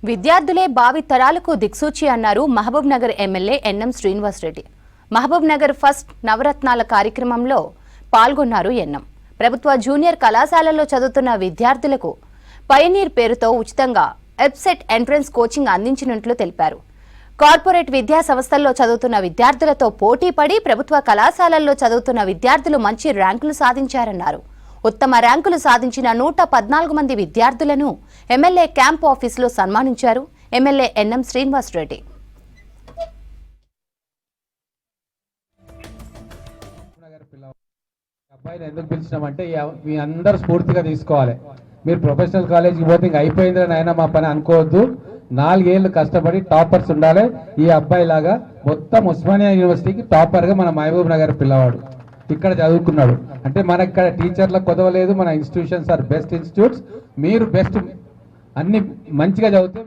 విద్యార్థులే భావి తరాలకు దిక్సూచి అన్నారు Mahabubnagar MLA NM Srinivas Reddy. Mahabubnagar first నవరత్నాల కార్యక్రమంలో పాల్గొన్నారు ఎన్ఎం. ప్రభుత్వ జూనియర్ కళాశాలల్లో చదువుతున్న విద్యార్థులకు పయనీర్ పేరుతో ఉచితంగా వెబ్సైట్ ఎంట్రన్స్ కోచింగ్ అందించినట్లు తెలిపారు. కార్పొరేట్ విద్యా సంస్థల్లో చదువుతున్న విద్యార్థులతో పోటీ పడి ప్రభుత్వ కళాశాలల్లో చదువుతున్న విద్యార్థులు మంచి ర్యాంకులు సాధించారన్నారు. ఉత్తమ ర్యాంకులు సాధించిన 114 మంది విద్యార్థులను ఎమ్మెల్యే క్యాంప్ ఆఫీసులో సన్మానించారు ఎమ్మెల్యే ఎన్ఎం శ్రీనివాస్ రెడ్డి. అబ్బాయిని ఎందుకు పిలిచినామంటే మీ అందరు స్ఫూర్తిగా తీసుకోవాలి. మీరు ప్రొఫెషనల్ కాలేజీకి పోతే ఇంక అయిపోయిందని అయినా మా పని అనుకోవద్దు. 4 ఏళ్ళు కష్టపడి టాపర్స్ ఉండాలి. ఈ అబ్బాయి లాగా మొత్తం ఉస్మానియా యూనివర్సిటీకి టాపర్గా మన మహబూబ్ నగర్ పిల్లవాడు ఇక్కడ చదువుకున్నాడు అంటే మనకి ఇక్కడ టీచర్లకు కొదవలేదు. మన ఇన్స్టిట్యూషన్స్ ఆర్ బెస్ట్ ఇన్స్టిట్యూట్స్. మీరు బెస్ట్ అన్ని మంచిగా చదివితే